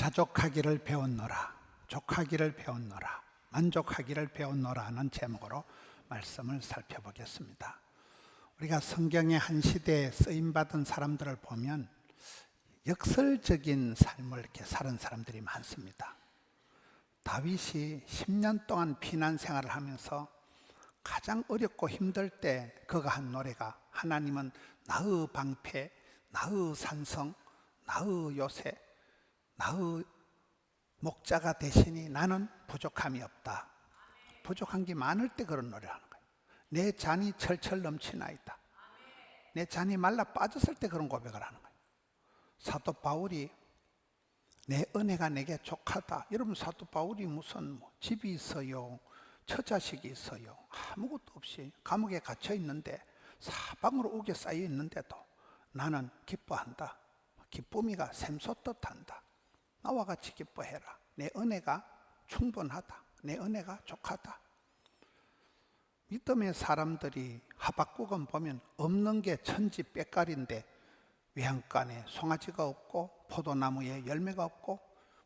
자족하기를 배웠노라, 족하기를 배웠노라, 만족하기를 배웠노라 하는 제목으로 말씀을 살펴보겠습니다. 우리가 성경의 한 시대에 쓰임받은 사람들을 보면 역설적인 삶을 이렇게 사는 사람들이 많습니다. 다윗이 10년 동안 피난 생활을 하면서 가장 어렵고 힘들 때 그가 한 노래가 하나님은 나의 방패, 나의 산성, 나의 요새, 나의 목자가 되시니 나는 부족함이 없다. 부족한 게 많을 때 그런 노래를 하는 거예요. 내 잔이 철철 넘치나이다. 내 잔이 말라 빠졌을 때 그런 고백을 하는 거예요. 사도 바울이 내 은혜가 내게 족하다. 여러분, 사도 바울이 무슨 집이 있어요, 처자식이 있어요, 아무것도 없이 감옥에 갇혀 있는데 사방으로 옥에 쌓여 있는데도 나는 기뻐한다. 기쁨이가 샘솟듯 한다. 나와 같이 기뻐해라. 내 은혜가 충분하다. 내 은혜가 족하다. 믿음의 사람들이 하박국은 보면 없는 게 천지 빽깔인데 외양간에 송아지가 없고 포도나무에 열매가 없고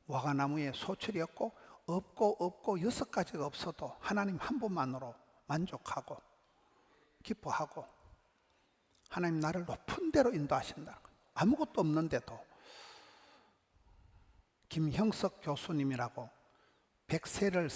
와가나무에 소출이 없고 없고 6가지가 없어도 하나님 한 분만으로 만족하고 기뻐하고 하나님 나를 높은 데로 인도하신다는 거예요. 아무것도 없는데도 김형석 교수님이라고 100세를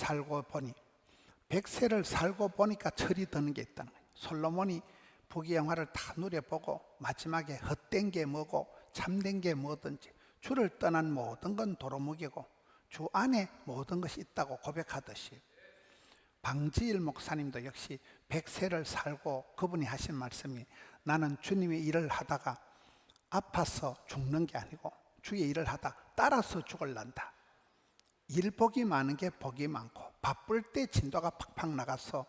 살고 보니까 철이 드는 게 있다는 거예요. 솔로몬이 부귀영화를 다 누려보고 마지막에 헛된 게 뭐고 참된 게 뭐든지 주를 떠난 모든 건 도루묵이고 주 안에 모든 것이 있다고 고백하듯이 방지일 목사님도 역시 100세를 살고 그분이 하신 말씀이 나는 주님의 일을 하다가 아파서 죽는 게 아니고 주의 일을 하다 따라서 죽을란다. 일복이 많은 게 복이 많고 바쁠 때 진도가 팍팍 나가서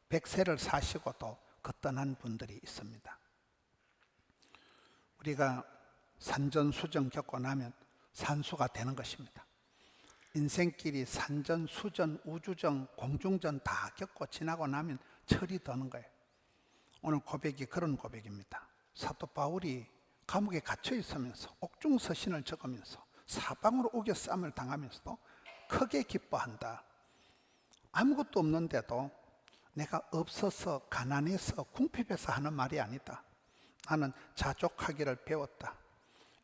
100세를 사시고도 그 떠난 분들이 있습니다. 우리가 산전수전 겪고 나면 산수가 되는 것입니다. 인생길이 산전, 수전, 우주전, 공중전 다 겪고 지나고 나면 철이 드는 거예요. 오늘 고백이 그런 고백입니다. 사도 바울이 감옥에 갇혀 있으면서 옥중서신을 적으면서 사방으로 우겨쌈을 당하면서도 크게 기뻐한다. 아무것도 없는데도 내가 없어서 가난해서 궁핍해서 하는 말이 아니다. 나는 자족하기를 배웠다.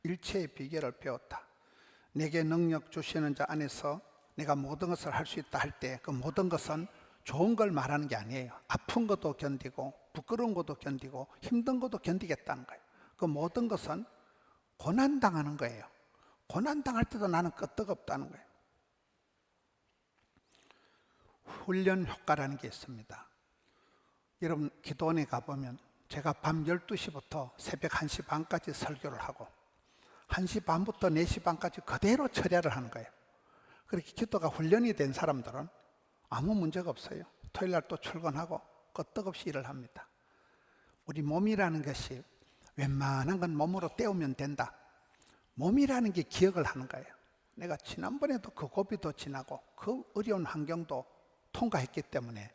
일체의 비결을 배웠다. 내게 능력 주시는 자 안에서 내가 모든 것을 할 수 있다 할 때 그 모든 것은 좋은 걸 말하는 게 아니에요. 아픈 것도 견디고 부끄러운 것도 견디고 힘든 것도 견디겠다는 거예요. 그 모든 것은 고난당하는 거예요. 고난당할 때도 나는 끄떡없다는 거예요. 훈련 효과라는 게 있습니다. 여러분, 기도원에 가보면 제가 밤 12시부터 새벽 1시 반까지 설교를 하고 1시 반부터 4시 반까지 그대로 철야를 하는 거예요. 그렇게 기도가 훈련이 된 사람들은 아무 문제가 없어요. 토요일 날 또 출근하고 끄떡없이 일을 합니다. 우리 몸이라는 것이 웬만한 건 몸으로 때우면 된다. 몸이라는 게 기억을 하는 거예요. 내가 지난번에도 그 고비도 지나고 그 어려운 환경도 통과했기 때문에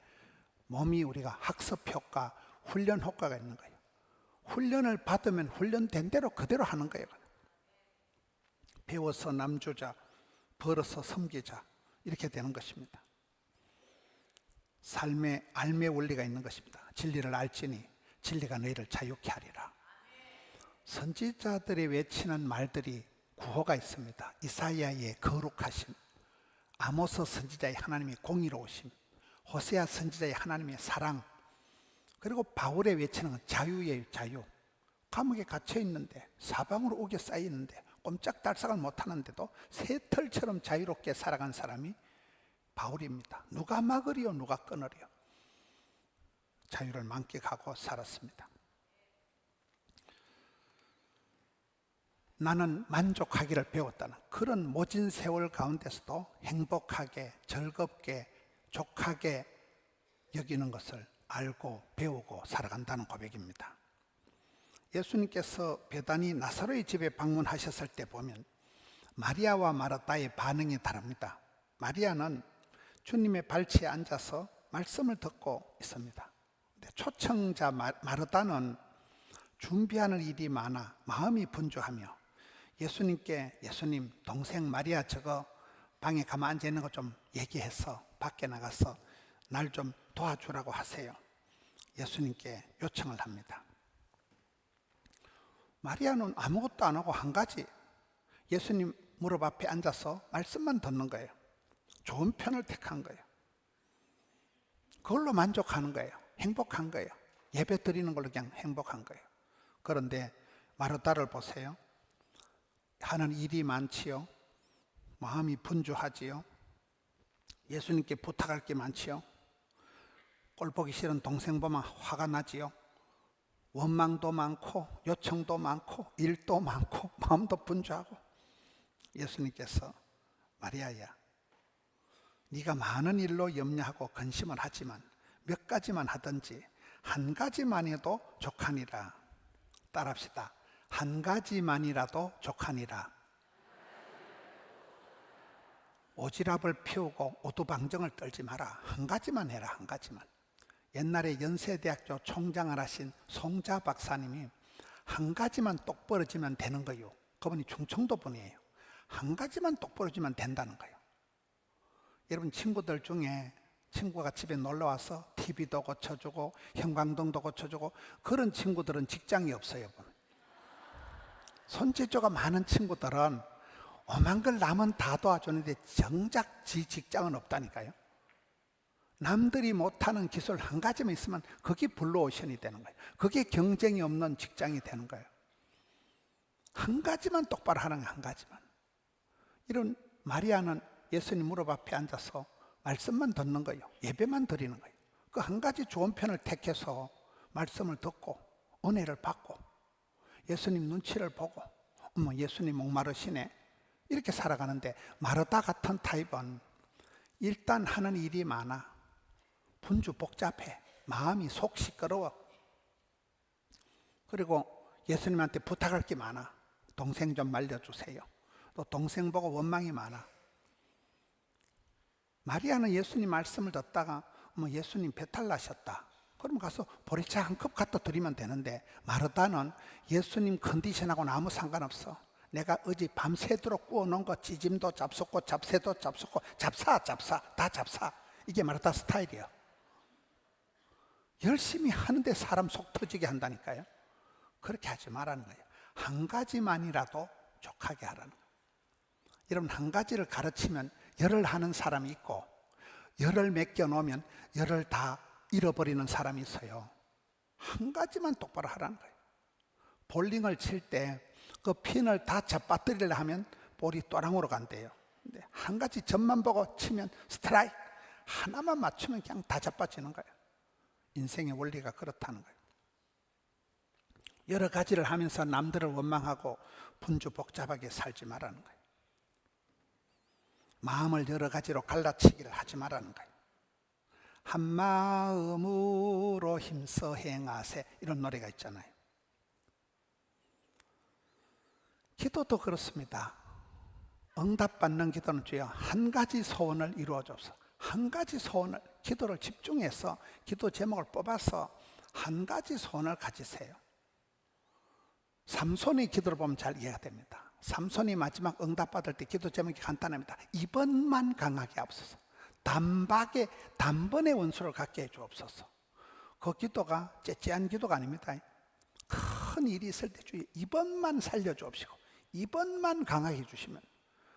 몸이 우리가 학습 효과, 훈련 효과가 있는 거예요. 훈련을 받으면 훈련된 대로 그대로 하는 거예요. 배워서 남주자, 벌어서 섬기자, 이렇게 되는 것입니다. 삶에 알매 원리가 있는 것입니다. 진리를 알지니 진리가 너희를 자유케 하리라. 선지자들이 외치는 말들이 구호가 있습니다. 이사야의 거룩하심, 아모스 선지자의 하나님의 공의로우심, 호세아 선지자의 하나님의 사랑, 그리고 바울의 외치는 건 자유예요. 자유. 감옥에 갇혀 있는데 사방으로 옥에 쌓여 있는데 꼼짝달싹을 못하는데도 새털처럼 자유롭게 살아간 사람이 바울입니다. 누가 막으리요, 누가 끊으리요. 자유를 만끽하고 살았습니다. 나는 만족하기를 배웠다는 그런 모진 세월 가운데서도 행복하게, 즐겁게, 족하게 여기는 것을 알고 배우고 살아간다는 고백입니다. 예수님께서 베다니 나사로의 집에 방문하셨을 때 보면 마리아와 마르다의 반응이 다릅니다. 마리아는 주님의 발치에 앉아서 말씀을 듣고 있습니다. 근데 초청자 마르다는 준비하는 일이 많아 마음이 분주하며 예수님께 예수님 동생 마리아 저거 방에 가만 앉아 있는 거 좀 얘기해서 밖에 나가서 날 좀 도와주라고 하세요. 예수님께 요청을 합니다. 마리아는 아무것도 안 하고 한 가지, 예수님 무릎 앞에 앉아서 말씀만 듣는 거예요. 좋은 편을 택한 거예요. 그걸로 만족하는 거예요. 행복한 거예요. 예배 드리는 걸로 그냥 행복한 거예요. 그런데 마르다를 보세요. 하는 일이 많지요. 마음이 분주하지요. 예수님께 부탁할 게 많지요. 꼴 보기 싫은 동생 보면 화가 나지요. 원망도 많고 요청도 많고 일도 많고 마음도 분주하고, 예수님께서 마리아야, 네가 많은 일로 염려하고 근심을 하지만 몇 가지만 하든지 한 가지만 해도 족하니라. 따라합시다. 한 가지만이라도 족하니라. 오지랖을 피우고 오두방정을 떨지 마라. 한 가지만 해라. 한 가지만. 옛날에 연세대학교 총장을 하신 송자 박사님이 한 가지만 똑부러지면 되는 거요. 그분이 충청도 분이에요. 한 가지만 똑부러지면 된다는 거예요. 여러분, 친구들 중에 친구가 집에 놀러와서 TV도 고쳐주고 형광등도 고쳐주고 그런 친구들은 직장이 없어요. 손재주가 많은 친구들은 오만 걸 남은 다 도와주는데 정작 지 직장은 없다니까요. 남들이 못하는 기술 한 가지만 있으면 그게 블루오션이 되는 거예요. 그게 경쟁이 없는 직장이 되는 거예요. 한 가지만 똑바로 하는 거예요. 한 가지만. 이런 마리아는 예수님 무릎 앞에 앉아서 말씀만 듣는 거예요. 예배만 드리는 거예요. 그 한 가지 좋은 편을 택해서 말씀을 듣고 은혜를 받고 예수님 눈치를 보고, 어머 예수님 목마르시네, 이렇게 살아가는데, 마르다 같은 타입은 일단 하는 일이 많아. 분주 복잡해. 마음이 속 시끄러워. 그리고 예수님한테 부탁할 게 많아. 동생 좀 말려주세요. 또 동생 보고 원망이 많아. 마리아는 예수님 말씀을 듣다가 어머 예수님 배탈 나셨다, 그럼 가서 보리차 한 컵 갖다 드리면 되는데, 마르다는 예수님 컨디션하고는 아무 상관없어. 내가 어제 밤새도록 구워놓은 거 찌짐도 잡숫고 잡새도 잡숫고 잡사 다 잡사. 이게 마르다 스타일이에요. 열심히 하는데 사람 속 터지게 한다니까요. 그렇게 하지 말라는 거예요. 한 가지만이라도 족하게 하라는 거예요. 여러분, 한 가지를 가르치면 열을 하는 사람이 있고 열을 맡겨놓으면 열을 다 잃어버리는 사람이 있어요. 한 가지만 똑바로 하라는 거예요. 볼링을 칠 때 그 핀을 다 잡아뜨리려 하면 볼이 또랑으로 간대요. 근데 한 가지 점만 보고 치면 스트라이크, 하나만 맞추면 그냥 다 잡아지는 거예요. 인생의 원리가 그렇다는 거예요. 여러 가지를 하면서 남들을 원망하고 분주 복잡하게 살지 말라는 거예요. 마음을 여러 가지로 갈라치기를 하지 말라는 거예요. 한 마음으로 힘써 행하세, 이런 노래가 있잖아요. 기도도 그렇습니다. 응답받는 기도는 주여 한 가지 소원을 이루어 줍소서. 한 가지 소원을, 기도를 집중해서 기도 제목을 뽑아서 한 가지 소원을 가지세요. 삼손의 기도를 보면 잘 이해가 됩니다. 삼손이 마지막 응답받을 때 기도 제목이 간단합니다. 이번만 강하게 하옵소서. 단번에 원수를 갖게 해 주옵소서. 그 기도가 째째한 기도가 아닙니다. 큰 일이 있을 때 주여 이번만 살려주옵시고 이번만 강하게 해주시면,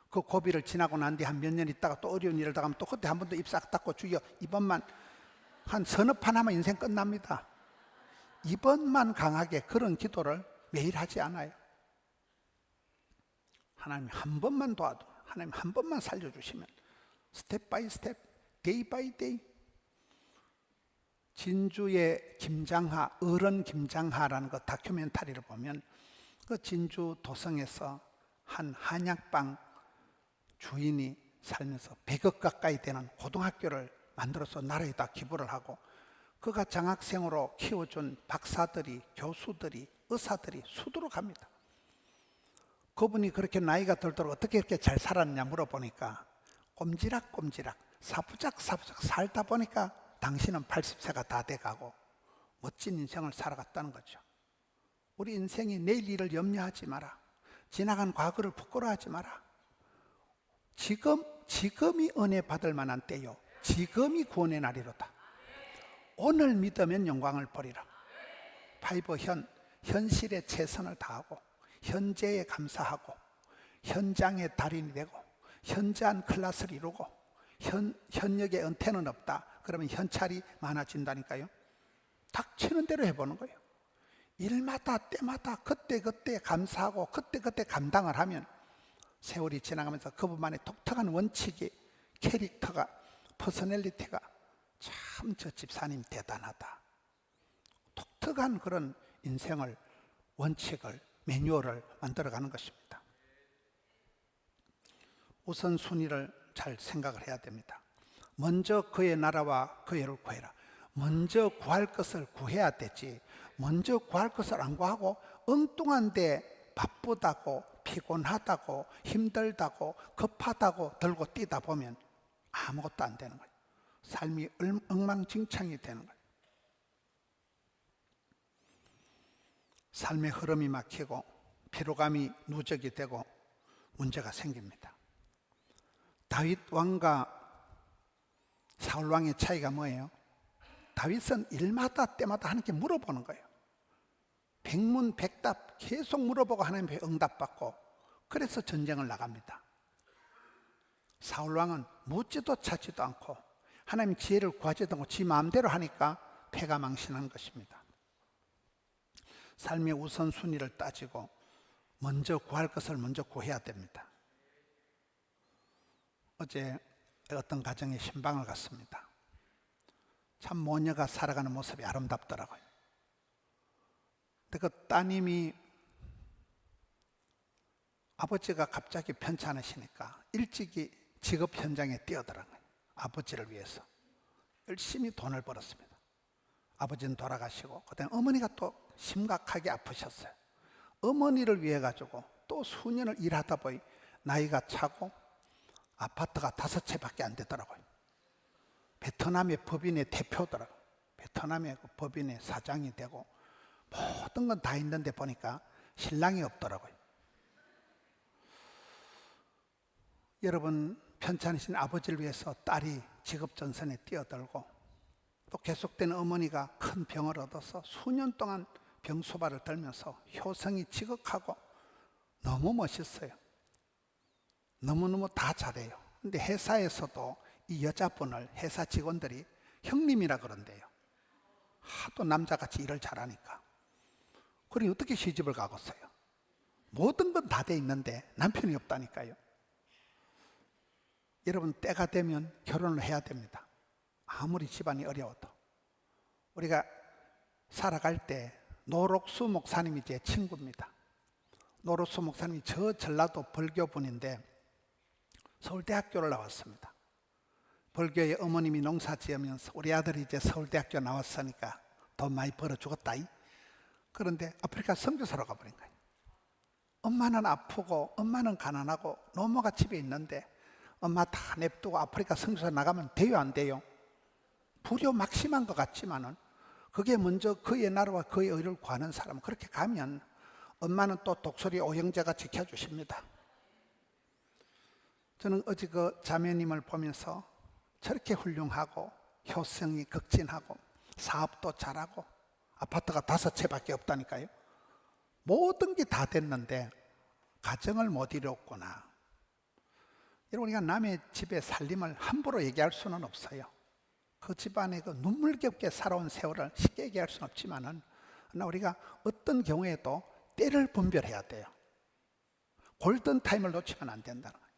그 고비를 지나고 난 뒤 한 몇 년 있다가 또 어려운 일을 당하면 또 그때 한 번 더 입 싹 닫고 주여 이번만, 한 서너 판 하면 인생 끝납니다. 이번만 강하게, 그런 기도를 매일 하지 않아요. 하나님 한 번만 도와도, 하나님 한 번만 살려주시면, 스텝 바이 스텝, 데이 바이 데이. 진주의 김장하, 어른 김장하라는 그 다큐멘터리를 보면 그 진주 도성에서 한 한약방 주인이 살면서 100억 가까이 되는 고등학교를 만들어서 나라에다 기부를 하고, 그가 장학생으로 키워준 박사들이, 교수들이, 의사들이 수두룩합니다. 그분이 그렇게 나이가 들도록 어떻게 이렇게 잘 살았냐 물어보니까 꼼지락꼼지락 사부작 살다 보니까 당신은 80세가 다 돼가고 멋진 인생을 살아갔다는 거죠. 우리 인생이 내일 일을 염려하지 마라. 지나간 과거를 부끄러워하지 마라. 지금이 은혜 받을 만한 때요. 지금이 구원의 날이로다. 오늘 믿으면 영광을 보리라. 5 현실에 최선을 다하고 현재에 감사하고 현장의 달인이 되고 현저한 클래스를 이루고 현역의 은퇴는 없다. 그러면 현찰이 많아진다니까요. 닥치는 대로 해보는 거예요. 일마다 때마다 그때 감사하고 그때 감당을 하면 세월이 지나가면서 그분만의 독특한 원칙이, 캐릭터가, 퍼스널리티가 참 저 집사님 대단하다. 독특한 그런 인생을, 원칙을, 매뉴얼을 만들어가는 것입니다. 우선순위를 잘 생각을 해야 됩니다. 먼저 그의 나라와 그의 의를 구해라. 먼저 구할 것을 구해야 되지, 먼저 구할 것을 안 구하고 엉뚱한데 바쁘다고 피곤하다고 힘들다고 급하다고 들고 뛰다 보면 아무것도 안 되는 거예요. 삶이 엉망진창이 되는 거예요. 삶의 흐름이 막히고 피로감이 누적이 되고 문제가 생깁니다. 다윗 왕과 사울 왕의 차이가 뭐예요? 다윗은 일마다 때마다 하나님께 물어보는 거예요. 백문백답 계속 물어보고 하나님께 응답받고, 그래서 전쟁을 나갑니다. 사울 왕은 묻지도 찾지도 않고 하나님 지혜를 구하지도 않고 지 마음대로 하니까 패가 망신한 것입니다. 삶의 우선순위를 따지고 먼저 구할 것을 먼저 구해야 됩니다. 어제 어떤 가정에 신방을 갔습니다. 참 모녀가 살아가는 모습이 아름답더라고요. 근데 그 따님이 아버지가 갑자기 편찮으시니까 일찍이 직업 현장에 뛰어들어간 거예요. 아버지를 위해서 열심히 돈을 벌었습니다. 아버지는 돌아가시고 그다음에 어머니가 또 심각하게 아프셨어요. 어머니를 위해 가지고 또 수년을 일하다 보니 나이가 차고 아파트가 5채밖에 안 되더라고요. 베트남의 법인의 대표더라고요. 베트남의 그 법인의 사장이 되고 모든 건 다 있는데 보니까 신랑이 없더라고요. 여러분, 편찮으신 아버지를 위해서 딸이 직업전선에 뛰어들고 또 계속되는 어머니가 큰 병을 얻어서 수년 동안 병소발을 들면서 효성이 지극하고 너무 멋있어요. 너무너무 다 잘해요. 근데 회사에서도 이 여자분을 회사 직원들이 형님이라 그런대요. 하도 남자같이 일을 잘하니까. 그러니 어떻게 시집을 가겠어요? 모든 건 다 돼 있는데 남편이 없다니까요. 여러분, 때가 되면 결혼을 해야 됩니다. 아무리 집안이 어려워도. 우리가 살아갈 때 노록수 목사님이 제 친구입니다. 노록수 목사님이 저 전라도 벌교분인데 서울대학교를 나왔습니다. 벌교의 어머님이 농사 지으면서 우리 아들이 이제 서울대학교 나왔으니까 돈 많이 벌어 주겠다. 그런데 아프리카 선교사로 가버린 거예요. 엄마는 아프고 엄마는 가난하고 노모가 집에 있는데 엄마 다 냅두고 아프리카 선교사 나가면 돼요, 안 돼요? 불효 막심한 것 같지만은 그게 먼저 그의 나라와 그의 의를 구하는 사람은 그렇게 가면 엄마는 또 독수리 오형제가 지켜주십니다. 저는 어제 그 자매님을 보면서 저렇게 훌륭하고 효성이 극진하고 사업도 잘하고 아파트가 5채밖에 없다니까요. 모든 게 다 됐는데 가정을 못 이뤘구나. 여러분, 우리가 남의 집의 살림을 함부로 얘기할 수는 없어요. 그 집안의 그 눈물겹게 살아온 세월을 쉽게 얘기할 수는 없지만은 우리가 어떤 경우에도 때를 분별해야 돼요. 골든타임을 놓치면 안 된다는 거예요.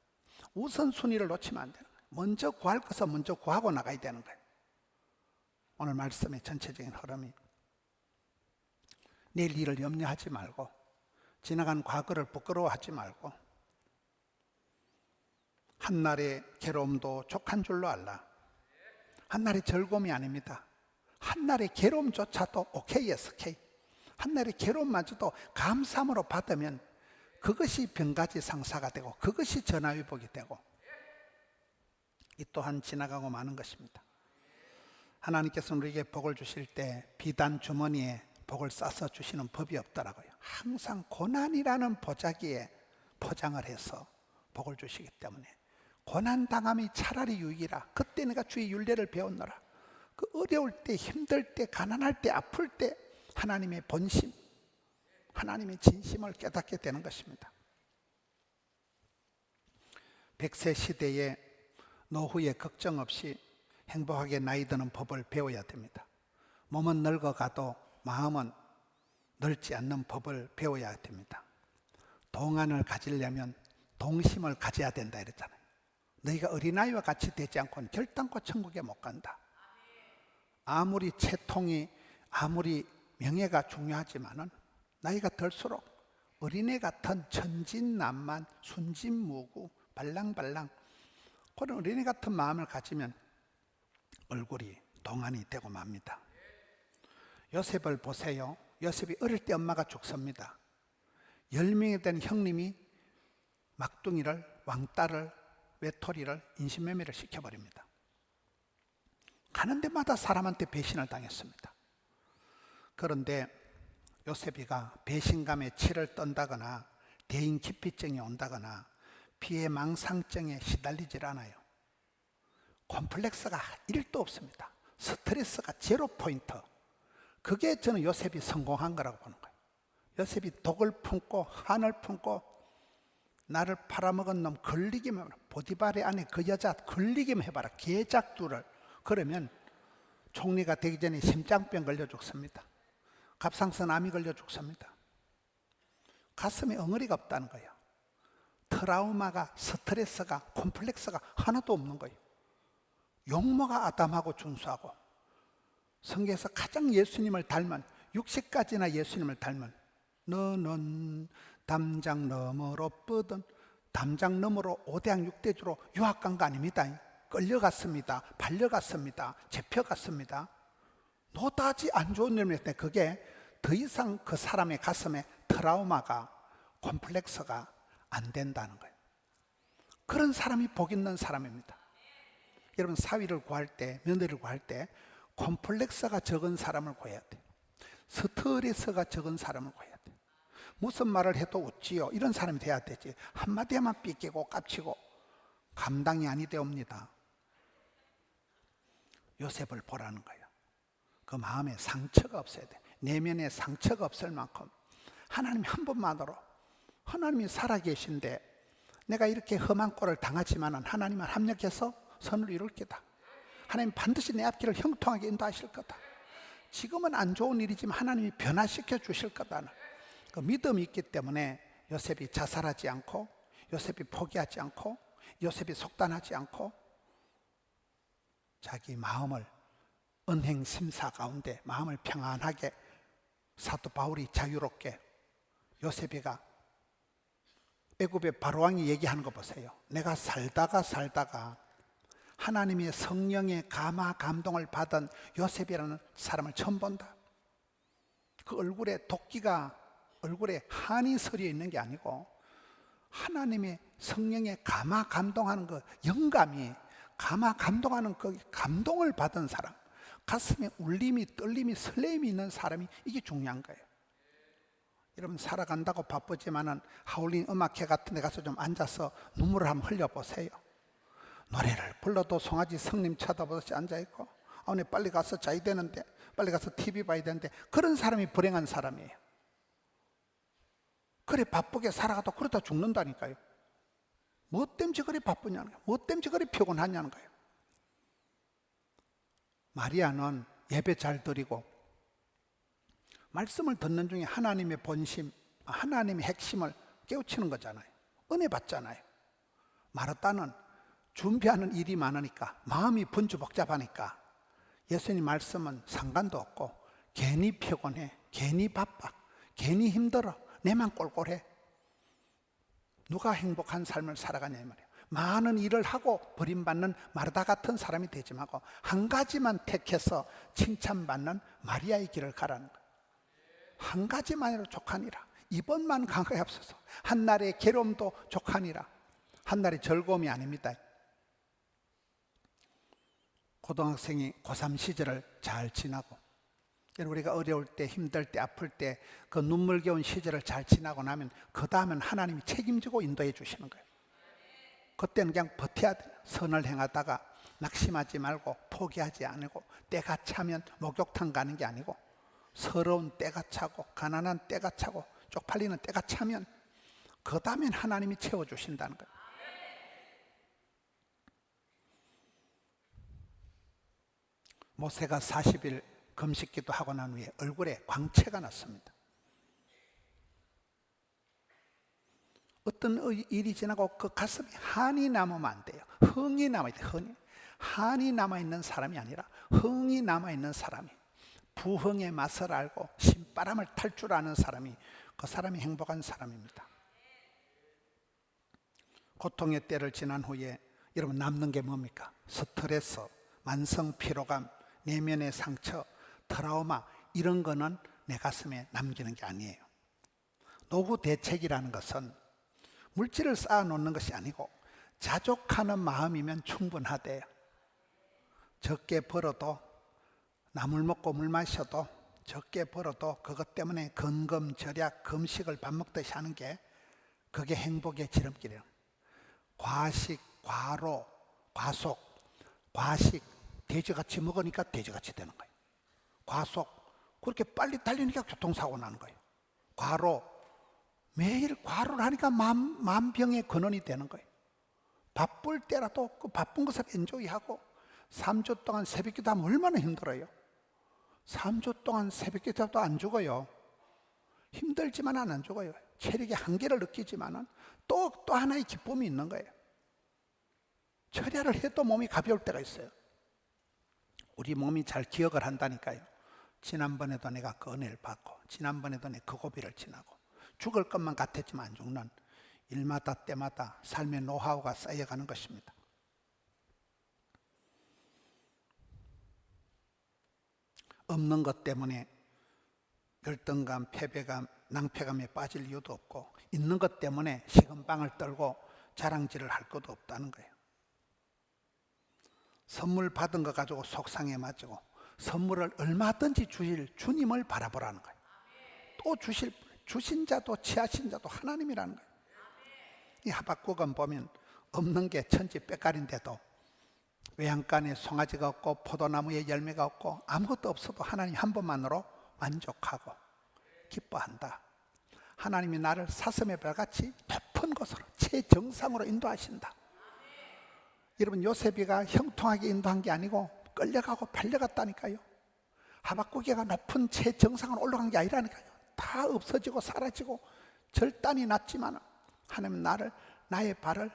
우선순위를 놓치면 안 되는 거예요. 먼저 구할 것은 먼저 구하고 나가야 되는 거예요. 오늘 말씀의 전체적인 흐름이 내일 일을 염려하지 말고 지나간 과거를 부끄러워하지 말고 한날의 괴로움도 족한 줄로 알라. 한날의 즐거움이 아닙니다. 한날의 괴로움조차도 오케이예스, 오케이. 한날의 괴로움마저도 감사함으로 받으면 그것이 병가지 상사가 되고 그것이 전화위복이 되고 이 또한 지나가고 마는 것입니다. 하나님께서는 우리에게 복을 주실 때 비단 주머니에 복을 싸서 주시는 법이 없더라고요. 항상 고난이라는 보자기에 포장을 해서 복을 주시기 때문에 고난당함이 차라리 유익이라. 그때 내가 주의 율례를 배웠노라. 그 어려울 때, 힘들 때, 가난할 때, 아플 때 하나님의 본심, 하나님의 진심을 깨닫게 되는 것입니다. 100세 시대에 노후에 걱정 없이 행복하게 나이 드는 법을 배워야 됩니다. 몸은 늙어가도 마음은 늙지 않는 법을 배워야 됩니다. 동안을 가지려면 동심을 가져야 된다 이랬잖아요. 너희가 어린아이와 같이 되지 않고는 결단코 천국에 못 간다. 아무리 채통이, 아무리 명예가 중요하지만은 나이가 들수록 어린애 같은 천진난만, 순진무구, 발랑발랑 그런 어린애 같은 마음을 가지면 얼굴이 동안이 되고 맙니다. 요셉을 보세요. 요셉이 어릴 때 엄마가 죽습니다. 10명이 된 형님이 막둥이를, 왕딸을, 외톨이를 인신매매를 시켜버립니다. 가는 데마다 사람한테 배신을 당했습니다. 그런데 요셉이가 배신감에 치를 떤다거나 대인기피증이 온다거나 피해망상증에 시달리질 않아요. 콤플렉스가 1도 없습니다. 스트레스가 제로 포인트. 그게 저는 요셉이 성공한 거라고 보는 거예요. 요셉이 독을 품고 한을 품고 나를 팔아먹은 놈 걸리기만 해봐라. 보디발의 안에 그 여자 걸리기만 해봐라. 계작두를. 그러면 총리가 되기 전에 심장병 걸려 죽습니다. 갑상선 암이 걸려 죽습니다. 가슴에 엉어리가 없다는 거예요. 트라우마가, 스트레스가, 콤플렉스가 하나도 없는 거예요. 용모가 아담하고 준수하고 성경에서 가장 예수님을 닮은 60가지나 예수님을 닮은 너는 담장 너머로 뻗은 담장 너머로 5대양 6대주로 유학 간 거 아닙니다. 끌려갔습니다. 발려갔습니다. 잡혀갔습니다. 노다지 안 좋은 일을 했는데 그게 더 이상 그 사람의 가슴에 트라우마가 콤플렉스가 안 된다는 거예요. 그런 사람이 복 있는 사람입니다. 여러분 사위를 구할 때, 며느리를 구할 때 콤플렉스가 적은 사람을 구해야 돼요. 스트레스가 적은 사람을 구해야 돼요. 무슨 말을 해도 웃지요. 이런 사람이 돼야 되지. 한마디에만 삐끼고 깝치고 감당이 아니 되옵니다. 요셉을 보라는 거예요. 그 마음에 상처가 없어야 돼. 내면에 상처가 없을 만큼 하나님이 한 번만으로 하나님이 살아계신데 내가 이렇게 험한 꼴을 당하지만은 하나님은 합력해서 선을 이룰 게다. 하나님 반드시 내 앞길을 형통하게 인도하실 거다. 지금은 안 좋은 일이지만 하나님이 변화시켜 주실 거다는 그 믿음이 있기 때문에 요셉이 자살하지 않고 요셉이 포기하지 않고 요셉이 속단하지 않고 자기 마음을 은행심사 가운데 마음을 평안하게 사도 바울이 자유롭게 요셉이가 애굽의 바로왕이 얘기하는 거 보세요. 내가 살다가 하나님의 성령의 감화 감동을 받은 요셉이라는 사람을 처음 본다. 그 얼굴에 도끼가 얼굴에 한이 서려 있는 게 아니고 하나님의 성령의 감화 감동하는 그 영감이 감화 감동하는 그 감동을 받은 사람, 가슴에 울림이 떨림이 설렘이 있는 사람이 이게 중요한 거예요. 여러분 살아간다고 바쁘지만은 하울린 음악회 같은 데 가서 좀 앉아서 눈물을 한번 흘려보세요. 노래를 불러도 송아지 성님 쳐다보듯이 앉아있고 오늘 빨리 가서 자야 되는데 빨리 가서 TV 봐야 되는데 그런 사람이 불행한 사람이에요. 그래 바쁘게 살아가도 그러다 죽는다니까요. 뭐 때문에 그리 바쁘냐는 거예요. 뭐 때문에 그리 피곤하냐는 거예요. 마리아는 예배 잘 드리고 말씀을 듣는 중에 하나님의 본심, 하나님의 핵심을 깨우치는 거잖아요. 은혜 받잖아요. 마르다는 준비하는 일이 많으니까 마음이 번주복잡하니까 예수님 말씀은 상관도 없고 괜히 피곤해, 괜히 바빠, 괜히 힘들어, 내만 꼴꼴해. 누가 행복한 삶을 살아가냐 이 말이에요. 많은 일을 하고 버림받는 마르다 같은 사람이 되지 말고 한 가지만 택해서 칭찬받는 마리아의 길을 가라는 거예요. 한 가지만으로 족하니라. 이번만 강하옵소서. 한날의 괴로움도 족하니라. 한날의 즐거움이 아닙니다. 고등학생이 고3 시절을 잘 지나고 우리가 어려울 때, 힘들 때, 아플 때 그 눈물겨운 시절을 잘 지나고 나면 그 다음엔 하나님이 책임지고 인도해 주시는 거예요. 그때는 그냥 버텨야 돼요. 선을 행하다가 낙심하지 말고 포기하지 않고, 때가 차면 목욕탕 가는 게 아니고, 서러운 때가 차고 가난한 때가 차고 쪽팔리는 때가 차면 그 다음엔 하나님이 채워주신다는 거예요. 모세가 40일 금식기도 하고 난 후에 얼굴에 광채가 났습니다. 어떤 일이 지나고 그 가슴에 한이 남으면 안 돼요. 흥이 남아야 돼요. 한이 남아있는 사람이 아니라 흥이 남아있는 사람이, 부흥의 맛을 알고 신바람을 탈 줄 아는 사람이, 그 사람이 행복한 사람입니다. 고통의 때를 지난 후에 여러분 남는 게 뭡니까? 스트레스, 만성 피로감, 내면의 상처, 트라우마, 이런 거는 내 가슴에 남기는 게 아니에요. 노후 대책이라는 것은 물질을 쌓아 놓는 것이 아니고 자족하는 마음이면 충분하대요. 적게 벌어도, 나물 먹고 물 마셔도 적게 벌어도 그것 때문에 건금절약, 금식을 밥 먹듯이 하는 게, 그게 행복의 지름길이에요. 과식, 과로, 과속. 과식, 돼지같이 먹으니까 돼지같이 되는 거예요. 과속, 그렇게 빨리 달리니까 교통사고 나는 거예요. 과로, 매일 과로를 하니까 만병의 근원이 되는 거예요. 바쁠 때라도 그 바쁜 것을 엔조이하고, 3주 동안 새벽기도 하면 얼마나 힘들어요. 3주 동안 새벽기도도 안 죽어요. 힘들지만 안 죽어요. 체력의 한계를 느끼지만 또 하나의 기쁨이 있는 거예요. 철야를 해도 몸이 가벼울 때가 있어요. 우리 몸이 잘 기억을 한다니까요. 지난번에도 내가 그 은혜를 받고, 지난번에도 내 그 고비를 지나고, 죽을 것만 같았지만 안 죽는, 일마다 때마다 삶의 노하우가 쌓여가는 것입니다. 없는 것 때문에 열등감, 패배감, 낭패감에 빠질 이유도 없고, 있는 것 때문에 식은빵을 떨고 자랑질을 할 것도 없다는 거예요. 선물 받은 거 가지고 속상해 마지고, 선물을 얼마든지 주실 주님을 바라보라는 거예요. 또 주신 자도 취하신 자도 하나님이라는 거예요. 이 하박국은 보면 없는 게 천지 빽깔인데도 외양간에 송아지가 없고 포도나무에 열매가 없고 아무것도 없어도 하나님 한 번만으로 만족하고 기뻐한다. 하나님이 나를 사슴의 발같이 높은 곳으로 최정상으로 인도하신다. 여러분, 요셉이가 형통하게 인도한 게 아니고 끌려가고 팔려갔다니까요. 하박국이가 높은 최정상으로 올라간 게 아니라니까요. 다 없어지고 사라지고 절단이 났지만 하나님은 나의 발을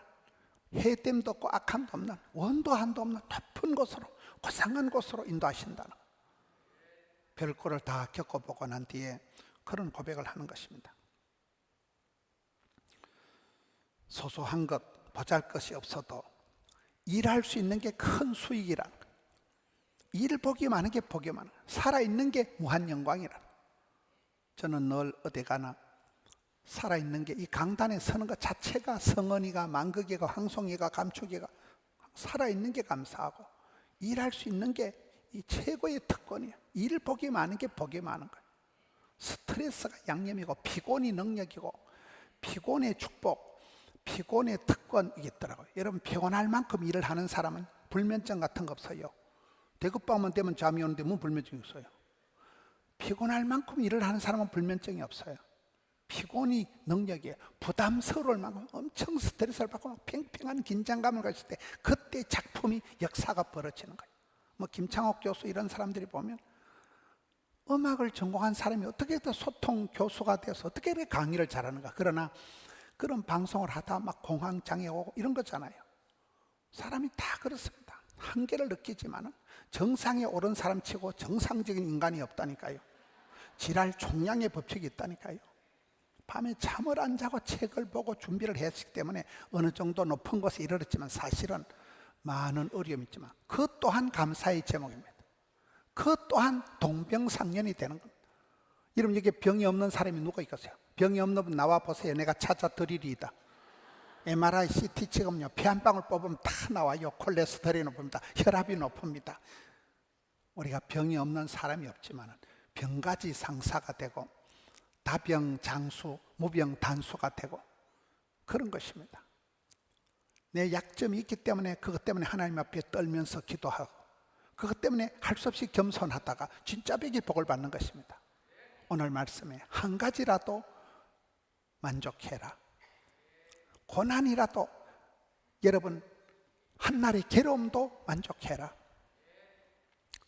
해됨도 없고 악함도 없는, 원도 한도 없는 높은 곳으로, 고상한 곳으로 인도하신다는, 별꼴을 다 겪어보고 난 뒤에 그런 고백을 하는 것입니다. 소소한 것, 보잘것이 없어도 일할 수 있는 게 큰 수익이라는 거예요. 일 복이 많은 게 복이 많은 거예요. 살아있는 게 무한 영광이라는 거예요. 저는 늘 어디 가나 살아있는 게, 이 강단에 서는 것 자체가, 성은이가, 만극이가, 황송이가, 감축이가 살아있는 게 감사하고, 일할 수 있는 게 이 최고의 특권이에요. 일 복이 많은 게 복이 많은 거예요. 스트레스가 양념이고, 피곤이 능력이고, 피곤의 축복, 피곤의 특권이 있더라고요. 여러분, 피곤할 만큼 일을 하는 사람은 불면증 같은 거 없어요. 대급방만 되면 잠이 오는데 뭐 불면증이 있어요. 피곤할 만큼 일을 하는 사람은 불면증이 없어요. 피곤이 능력이에요. 부담스러울 만큼 엄청 스트레스를 받고 막 팽팽한 긴장감을 가질 때, 그때 작품이, 역사가 벌어지는 거예요. 뭐 김창옥 교수 이런 사람들이 보면 음악을 전공한 사람이 어떻게 더 소통 교수가 돼서 어떻게 이렇게 강의를 잘하는가. 그러나 그런 방송을 하다 막 공황장애 오고 이런 거잖아요. 사람이 다 그렇습니다. 한계를 느끼지만 정상에 오른 사람 치고 정상적인 인간이 없다니까요. 지랄 총량의 법칙이 있다니까요. 밤에 잠을 안 자고 책을 보고 준비를 했기 때문에 어느 정도 높은 곳에 이르렀지만 사실은 많은 어려움이 있지만 그 또한 감사의 제목입니다. 그 또한 동병상련이 되는 겁니다. 여러분, 여기 병이 없는 사람이 누가 있겠어요? 병이 없는 분 나와 보세요. 내가 찾아드리리이다. MRI, CT 찍으면요, 피 한 방울 뽑으면 다 나와요. 콜레스테롤이 높습니다. 혈압이 높습니다. 우리가 병이 없는 사람이 없지만 병가지 상사가 되고 다병 장수, 무병 단수가 되고 그런 것입니다. 내 약점이 있기 때문에 그것 때문에 하나님 앞에 떨면서 기도하고 그것 때문에 할 수 없이 겸손하다가 진짜 백일 복을 받는 것입니다. 오늘 말씀에 한 가지라도 만족해라. 고난이라도 여러분 한날의 괴로움도 만족해라.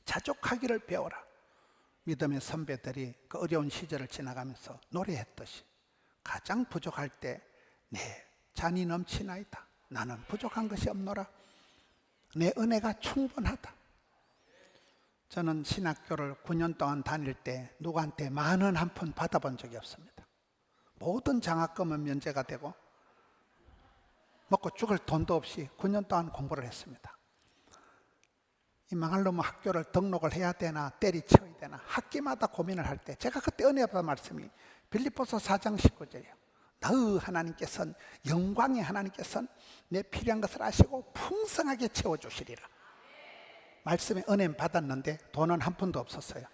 자족하기를 배워라. 믿음의 선배들이 그 어려운 시절을 지나가면서 노래했듯이 가장 부족할 때 내 잔이 넘치나이다. 나는 부족한 것이 없노라. 내 은혜가 충분하다. 저는 신학교를 9년 동안 다닐 때 누구한테 만 원 한 푼 받아본 적이 없습니다. 모든 장학금은 면제가 되고 먹고 죽을 돈도 없이 9년 동안 공부를 했습니다. 이 망할 놈의 학교를 등록을 해야 되나 때리쳐야 되나 학기마다 고민을 할 때 제가 그때 은혜 받은 말씀이 빌립보서 4장 19절이에요. 너 하나님께서는 영광의 하나님께서는 내 필요한 것을 아시고 풍성하게 채워주시리라. 말씀의 은혜는 받았는데 돈은 한 푼도 없었어요.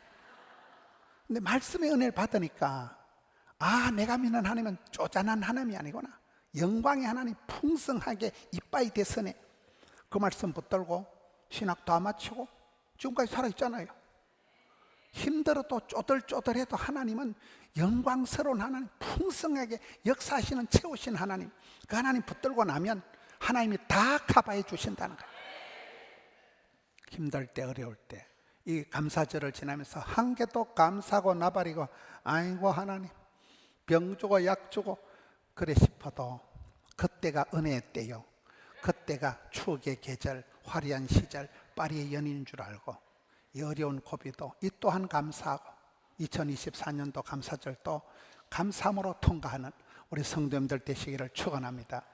근데 말씀의 은혜를 받으니까 내가 믿는 하나님은 쪼잔한 하나님이 아니구나. 영광의 하나님 풍성하게 이빠이 대선에 그 말씀 붙들고 신학 다 마치고 지금까지 살아있잖아요. 힘들어도 쪼들쪼들해도 하나님은 영광스러운 하나님, 풍성하게 역사하시는 채우신 하나님, 그 하나님 붙들고 나면 하나님이 다 커버해 주신다는 거예요. 힘들 때 어려울 때 이 감사절을 지나면서 한 개도 감사하고 나발이고 아이고 하나님 병 주고 약 주고 그래 싶어도 그때가 은혜의 때요. 그때가 추억의 계절, 화려한 시절, 파리의 연인인 줄 알고 이 어려운 고비도 이 또한 감사하고 2024년도 감사절도 감사함으로 통과하는 우리 성도님들 되시기를 축원합니다.